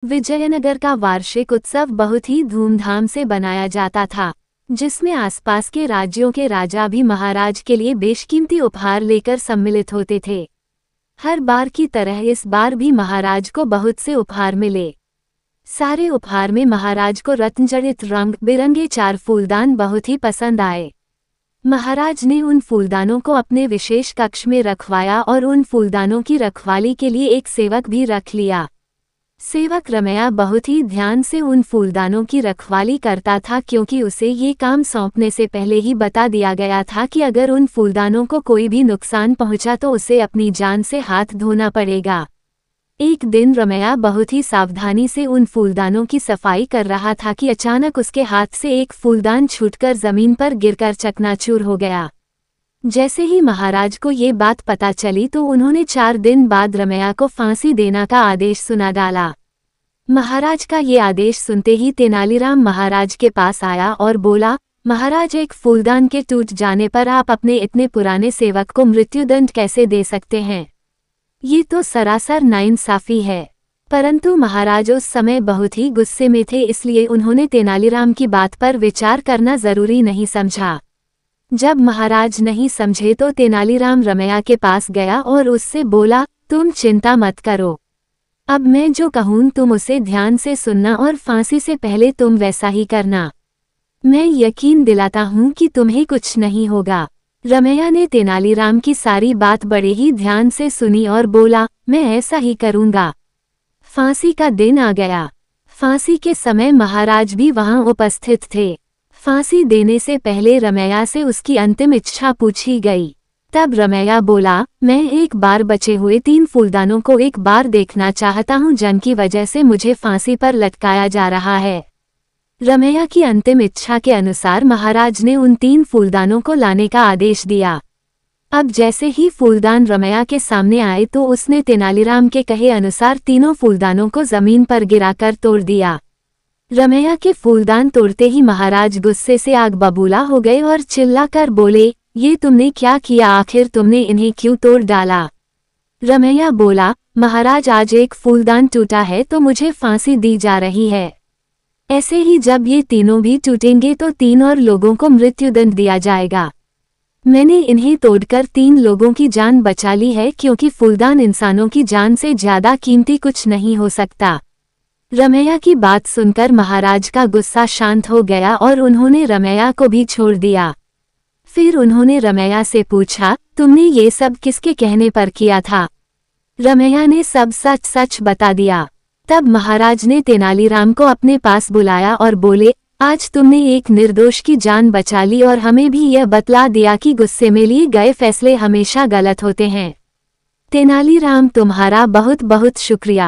विजयनगर का वार्षिक उत्सव बहुत ही धूमधाम से बनाया जाता था, जिसमें आसपास के राज्यों के राजा भी महाराज के लिए बेशकीमती उपहार लेकर सम्मिलित होते थे। हर बार की तरह इस बार भी महाराज को बहुत से उपहार मिले। सारे उपहार में महाराज को रत्नजड़ित रंग बिरंगे 4 फूलदान बहुत ही पसंद आए। महाराज ने उन फूलदानों को अपने विशेष कक्ष में रखवाया और उन फूलदानों की रखवाली के लिए एक सेवक भी रख लिया। सेवक रमैया बहुत ही ध्यान से उन फूलदानों की रखवाली करता था, क्योंकि उसे ये काम सौंपने से पहले ही बता दिया गया था कि अगर उन फूलदानों को कोई भी नुकसान पहुंचा तो उसे अपनी जान से हाथ धोना पड़ेगा। एक दिन रमैया बहुत ही सावधानी से उन फूलदानों की सफाई कर रहा था कि अचानक उसके हाथ से एक फूलदान छूटकर जमीन पर गिरकर चकनाचूर हो गया। जैसे ही महाराज को ये बात पता चली तो उन्होंने 4 दिन बाद रमैया को फांसी देने का आदेश सुना डाला। महाराज का ये आदेश सुनते ही तेनालीराम महाराज के पास आया और बोला, महाराज, एक फूलदान के टूट जाने पर आप अपने इतने पुराने सेवक को मृत्युदंड कैसे दे सकते हैं? ये तो सरासर नाइंसाफी है। परंतु महाराज उस समय बहुत ही गुस्से में थे, इसलिए उन्होंने तेनालीराम की बात पर विचार करना जरूरी नहीं समझा। जब महाराज नहीं समझे तो तेनालीराम रमैया के पास गया और उससे बोला, तुम चिंता मत करो, अब मैं जो कहूँ तुम उसे ध्यान से सुनना और फांसी से पहले तुम वैसा ही करना। मैं यकीन दिलाता हूँ कि तुम्हें कुछ नहीं होगा। रमैया ने तेनालीराम की सारी बात बड़े ही ध्यान से सुनी और बोला, मैं ऐसा ही करूँगा। फांसी का दिन आ गया। फांसी के समय महाराज भी वहां उपस्थित थे। फांसी देने से पहले रमैया से उसकी अंतिम इच्छा पूछी गई। तब रमैया बोला, मैं एक बार बचे हुए 3 फूलदानों को एक बार देखना चाहता हूँ, जिनकी वजह से मुझे फांसी पर लटकाया जा रहा है। रमैया की अंतिम इच्छा के अनुसार महाराज ने उन 3 फूलदानों को लाने का आदेश दिया। अब जैसे ही फूलदान रमैया के सामने आए तो उसने तेनालीराम के कहे अनुसार तीनों फूलदानों को जमीन पर गिराकर तोड़ दिया। रमैया के फूलदान तोड़ते ही महाराज गुस्से से आग बबूला हो गए और चिल्लाकर बोले, ये तुमने क्या किया? आखिर तुमने इन्हें क्यों तोड़ डाला? रमैया बोला, महाराज, आज एक फूलदान टूटा है तो मुझे फांसी दी जा रही है। ऐसे ही जब ये तीनों भी टूटेंगे तो 3 और लोगों को मृत्युदंड दिया जाएगा। मैंने इन्हें तोड़कर 3 लोगों की जान बचा ली है, क्योंकि फूलदान इंसानों की जान से ज्यादा कीमती कुछ नहीं हो सकता। रमैया की बात सुनकर महाराज का गुस्सा शांत हो गया और उन्होंने रमैया को भी छोड़ दिया। फिर उन्होंने रमैया से पूछा, तुमने ये सब किसके कहने पर किया था? रमैया ने सब सच सच बता दिया। तब महाराज ने तेनालीराम को अपने पास बुलाया और बोले, आज तुमने एक निर्दोष की जान बचा ली और हमें भी यह बतला दिया कि गुस्से में लिए गए फैसले हमेशा गलत होते हैं। तेनालीराम, तुम्हारा बहुत बहुत शुक्रिया।